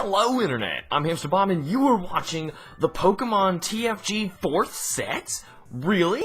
Hello Internet, I'm Hamster Bob and you are watching the Pokemon TFG 4th set? Really?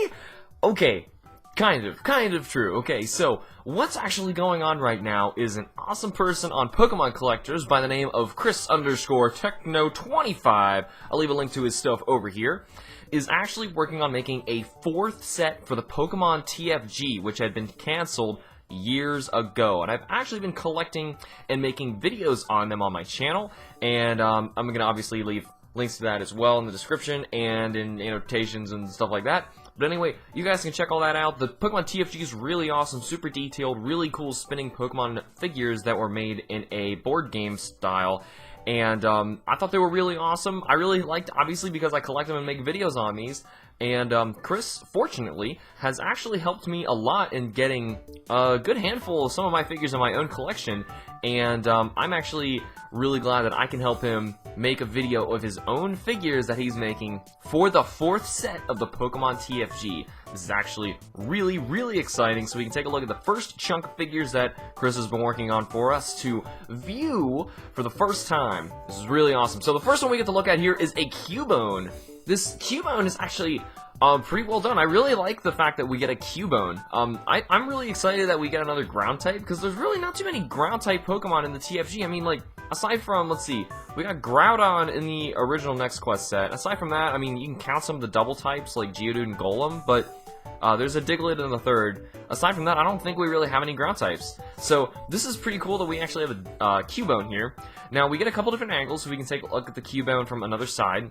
Okay, kind of true. Okay, so what's actually going on right now is an awesome person on Pokemon Collectors by the name of Chris_Techno25, I'll leave a link to his stuff over here, is actually working on making a 4th set for the Pokemon TFG, which had been cancelled years ago, and I've actually been collecting and making videos on them on my channel, and I'm gonna obviously leave links to that as well in the description and in annotations and stuff like that. But anyway, you guys can check all that out. The Pokemon TFG is really awesome, super detailed, really cool spinning Pokemon figures that were made in a board game style. And I thought they were really awesome. I really liked, obviously, because I collect them and make videos on these. And Chris, fortunately, has actually helped me a lot in getting a good handful of some of my figures in my own collection. And I'm actually really glad that I can help him make a video of his own figures that he's making for the 4th set of the Pokemon TFG. This is actually really, really exciting, so we can take a look at the first chunk of figures that Chris has been working on for us to view for the first time. This is really awesome. So the first one we get to look at here is a Cubone. This Cubone is actually pretty well done. I really like the fact that we get a Cubone. I'm really excited that we get another ground type, because there's really not too many ground type Pokemon in the TFG. I mean, like, aside from, let's see, we got Groudon in the original Next Quest set. Aside from that, I mean, you can count some of the double types like Geodude and Golem, but there's a Diglett in the 3rd. Aside from that, I don't think we really have any ground types. So this is pretty cool that we actually have a Cubone here. Now, we get a couple different angles, so we can take a look at the Cubone from another side.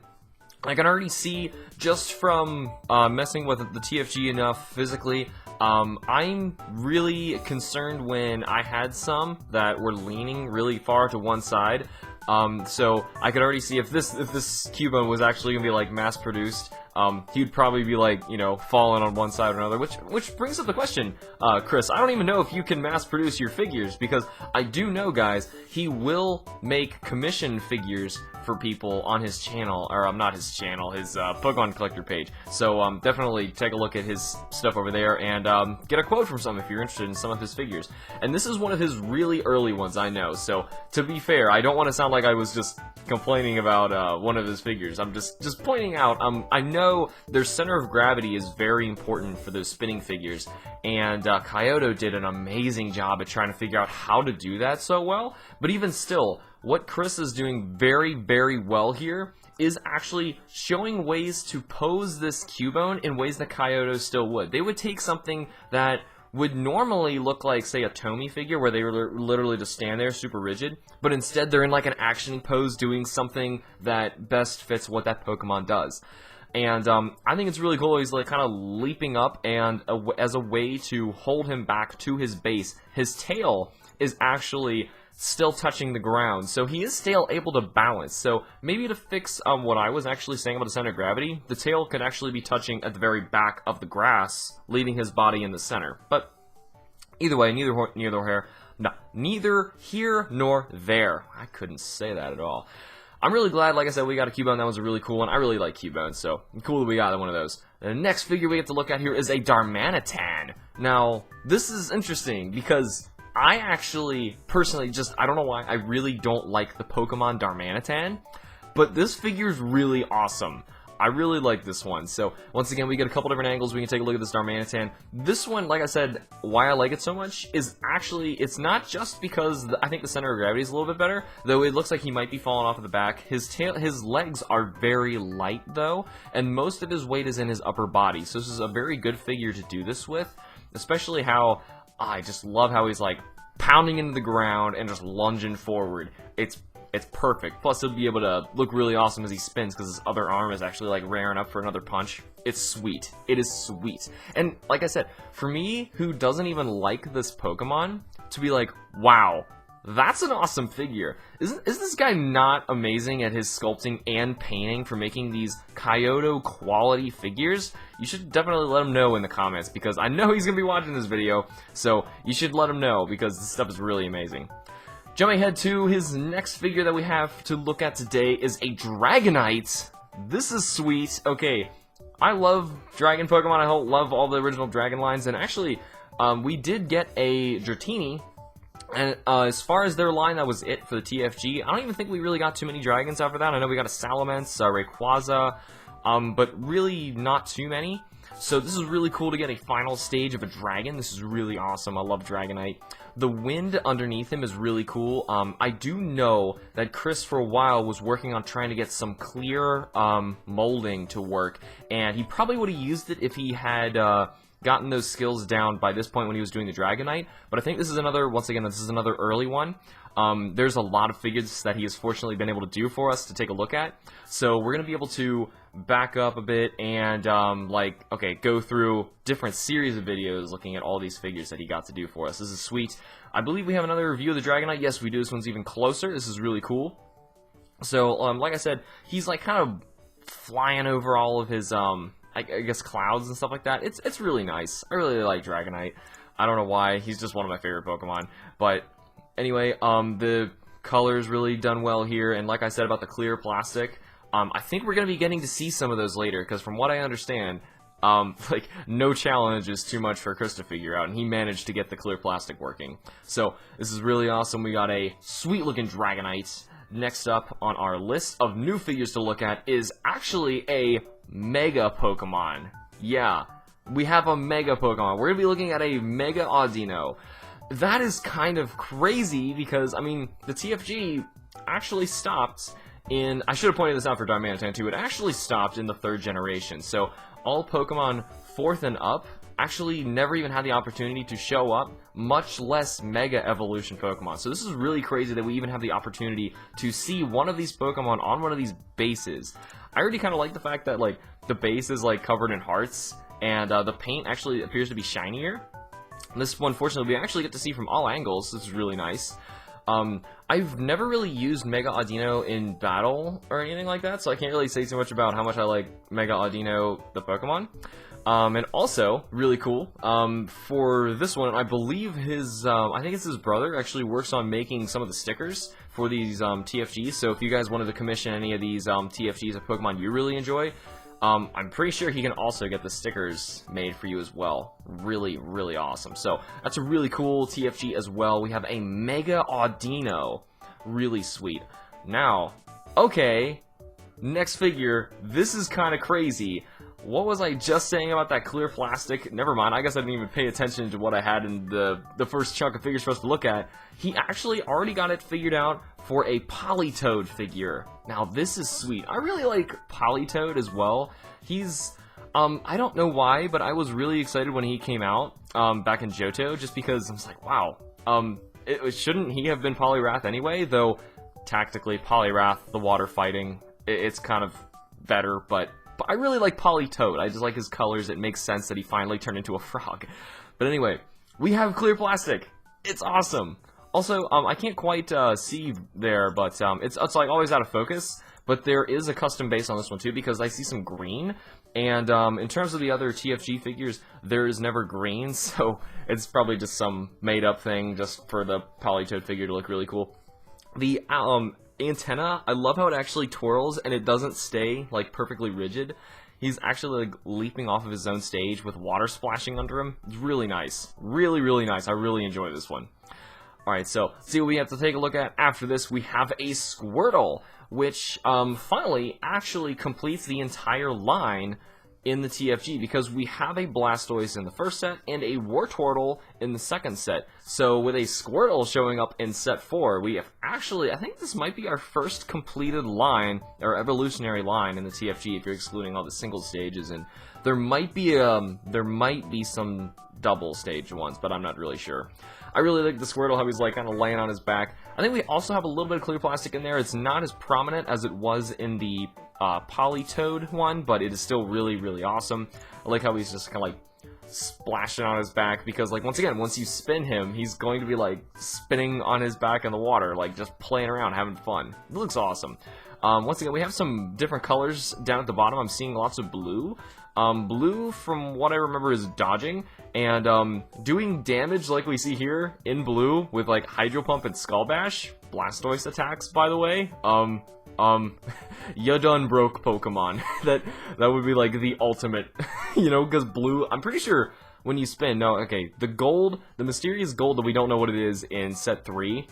I can already see, just from messing with the TFG enough physically, I'm really concerned when I had some that were leaning really far to one side. So I could already see if this Cubone was actually gonna be like mass produced, he'd probably be like, you know, falling on one side or another, which brings up the question, Chris, I don't even know if you can mass produce your figures, because I do know, guys, he will make commission figures for people on his channel, or not his channel, his Pokemon Collector page. So definitely take a look at his stuff over there and get a quote from some if you're interested in some of his figures. And this is one of his really early ones, I know. So to be fair, I don't want to sound like I was just complaining about one of his figures. I'm just pointing out, I know their center of gravity is very important for those spinning figures, and Kyoto did an amazing job at trying to figure out how to do that so well. But even still, what Chris is doing very, very well here is actually showing ways to pose this Cubone in ways that Kyoto still would. They would take something that would normally look like, say, a Tomy figure, where they were literally just stand there super rigid, but instead they're in like an action pose doing something that best fits what that Pokemon does. And I think it's really cool. He's like kind of leaping up, and as a way to hold him back to his base, his tail is actually still touching the ground, so he is still able to balance. So maybe to fix what I was actually saying about the center of gravity, the tail could actually be touching at the very back of the grass, leaving his body in the center. But either way, neither here nor there. I couldn't say that at all. I'm really glad, like I said, we got a Cubone. That was a really cool one. I really like Cubones, so cool that we got one of those. The next figure we get to look at here is a Darmanitan. Now, this is interesting because I actually, personally, I don't know why, I really don't like the Pokemon Darmanitan, but this figure's really awesome. I really like this one. So, once again, we get a couple different angles. We can take a look at this Darmanitan. This one, like I said, why I like it so much is actually, it's not just because I think the center of gravity is a little bit better, though it looks like he might be falling off of the back. His legs are very light, though, and most of his weight is in his upper body. So this is a very good figure to do this with, especially how I just love how he's like pounding into the ground and just lunging forward. It's perfect. Plus, he'll be able to look really awesome as he spins because his other arm is actually like rearing up for another punch. It's sweet. It is sweet. And like I said, for me, who doesn't even like this Pokemon, to be like, wow, that's an awesome figure. Is this guy not amazing at his sculpting and painting for making these Kyoto quality figures? You should definitely let him know in the comments, because I know he's going to be watching this video, so you should let him know, because this stuff is really amazing. Jumping ahead to his next figure that we have to look at today is a Dragonite. This is sweet. Okay, I love Dragon Pokemon. I love all the original Dragon lines, and actually, we did get a Dratini And as far as their line, that was it for the TFG. I don't even think we really got too many dragons after that. I know we got a Salamence, Rayquaza, but really not too many. So this is really cool to get a final stage of a dragon. This is really awesome. I love Dragonite. The wind underneath him is really cool. I do know that Chris for a while was working on trying to get some clear molding to work, and he probably would have used it if he had gotten those skills down by this point when he was doing the Dragonite. But I think this is another, once again, this is another early one. There's a lot of figures that he has fortunately been able to do for us to take a look at. So we're going to be able to back up a bit and, go through different series of videos looking at all these figures that he got to do for us. This is sweet. I believe we have another review of the Dragonite. Yes, we do. This one's even closer. This is really cool. So, like I said, he's like kind of flying over all of his, I guess clouds and stuff like that. It's really nice. I really like Dragonite. I don't know why. He's just one of my favorite Pokemon. But anyway, the color's really done well here. And like I said about the clear plastic, I think we're going to be getting to see some of those later. Because from what I understand, no challenge is too much for Chris to figure out. And he managed to get the clear plastic working. So this is really awesome. We got a sweet looking Dragonite. Next up on our list of new figures to look at is actually a Mega Pokemon. Yeah, we have a Mega Pokemon. We're going to be looking at a Mega Audino. That is kind of crazy because, I mean, the TFG actually stopped in... I should have pointed this out for Diamantine too. It actually stopped in the 3rd generation. So all Pokemon 4th and up actually never even had the opportunity to show up, much less Mega Evolution Pokemon. So this is really crazy that we even have the opportunity to see one of these Pokemon on one of these bases. I already kind of like the fact that, like, the base is, like, covered in hearts, and the paint actually appears to be shinier. This one, fortunately, we actually get to see from all angles. This is really nice. I've never really used Mega Audino in battle or anything like that, so I can't really say too much about how much I like Mega Audino, the Pokemon. And also, really cool, for this one, I believe his, I think it's his brother, actually works on making some of the stickers for these TFGs, so if you guys wanted to commission any of these TFGs of Pokemon you really enjoy, I'm pretty sure he can also get the stickers made for you as well. Really, really awesome. So, that's a really cool TFG as well. We have a Mega Audino. Really sweet. Now, okay, next figure, this is kind of crazy. What was I just saying about that clear plastic? Never mind, I guess I didn't even pay attention to what I had in the first chunk of figures for us to look at. He actually already got it figured out for a Politoed figure. Now, this is sweet. I really like Politoed as well. He's, I don't know why, but I was really excited when he came out, back in Johto, just because I was like, wow, shouldn't he have been Poliwrath anyway? Though, tactically, Poliwrath, the water fighting, it's kind of better, but I really like Politoed. I just like his colors. It makes sense that he finally turned into a frog. But anyway, we have clear plastic. It's awesome. Also, I can't quite see there, but it's like always out of focus. But there is a custom base on this one too, because I see some green. And in terms of the other TFG figures, there is never green, so it's probably just some made-up thing just for the Politoed figure to look really cool. The antenna, I love how it actually twirls and it doesn't stay like perfectly rigid. He's actually like leaping off of his own stage with water splashing under him. It's really nice. Really, really nice. I really enjoy this one. Alright, so see what we have to take a look at after this. We have a Squirtle, which finally actually completes the entire line in the TFG, because we have a Blastoise in the first set and a Wartortle in the second set. So with a Squirtle showing up in set 4, we have actually, I think this might be our first completed line, or evolutionary line in the TFG, if you're excluding all the single stages, and there might be some double stage ones, but I'm not really sure. I really like the Squirtle, how he's like kind of laying on his back. I think we also have a little bit of clear plastic in there. It's not as prominent as it was in the Politoed one, but it is still really, really awesome. I like how he's just kind of like splashing on his back, because like once again, once you spin him, he's going to be like spinning on his back in the water, like just playing around, having fun. It looks awesome. Once again, we have some different colors down at the bottom. I'm seeing lots of blue. Blue, from what I remember, is dodging, and doing damage like we see here in blue with like Hydro Pump and Skull Bash. Blastoise attacks, by the way. You done broke Pokemon. that would be like the ultimate, you know, because blue, I'm pretty sure when you spin, no, okay, the gold, the mysterious gold that we don't know what it is in set 3,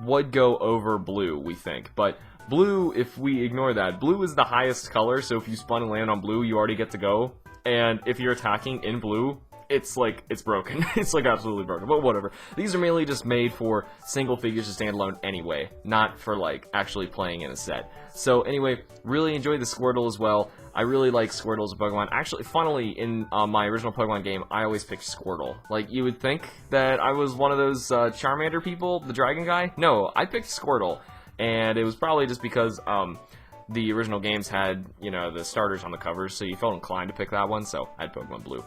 would go over blue, we think. But blue, if we ignore that, blue is the highest color, so if you spun and land on blue, you already get to go. And if you're attacking in blue, it's like, it's broken. It's like absolutely broken, but whatever. These are mainly just made for single figures to stand alone anyway, not for like actually playing in a set. So anyway, really enjoyed the Squirtle as well. I really like Squirtle as a Pokemon. Actually, funnily, in my original Pokemon game, I always picked Squirtle. Like, you would think that I was one of those Charmander people, the dragon guy. No, I picked Squirtle, and it was probably just because the original games had, you know, the starters on the covers, so you felt inclined to pick that one, so I had Pokemon Blue.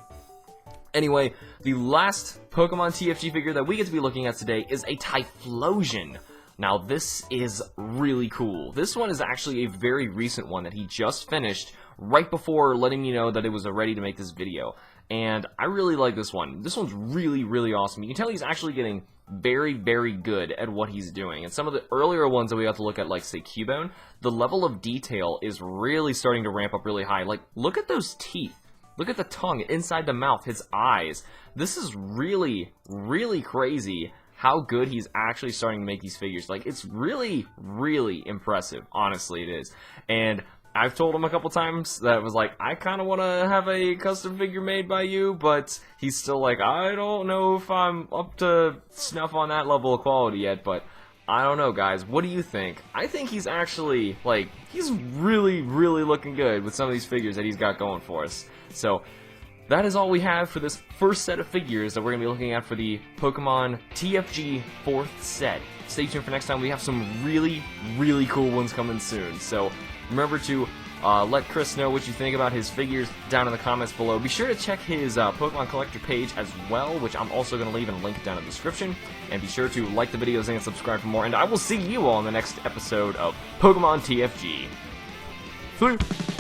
Anyway, the last Pokemon TFG figure that we get to be looking at today is a Typhlosion. Now, this is really cool. This one is actually a very recent one that he just finished right before letting me know that it was ready to make this video. And I really like this one. This one's really, really awesome. You can tell he's actually getting very, very good at what he's doing. And some of the earlier ones that we got to look at, like, say, Cubone, the level of detail is really starting to ramp up really high. Like, look at those teeth. Look at the tongue inside the mouth, his eyes. This is really, really crazy how good he's actually starting to make these figures. Like, it's really, really impressive. Honestly, it is. And I've told him a couple times that was like, I kind of want to have a custom figure made by you, but he's still like, I don't know if I'm up to snuff on that level of quality yet, but I don't know, guys. What do you think? I think he's actually, like, he's really, really looking good with some of these figures that he's got going for us. So, that is all we have for this first set of figures that we're going to be looking at for the Pokemon TFG 4th set. Stay tuned for next time. We have some really, really cool ones coming soon. So, remember to let Chris know what you think about his figures down in the comments below. Be sure to check his Pokemon Collector page as well, which I'm also going to leave in a link down in the description. And be sure to like the videos and subscribe for more. And I will see you all in the next episode of Pokemon TFG. See you.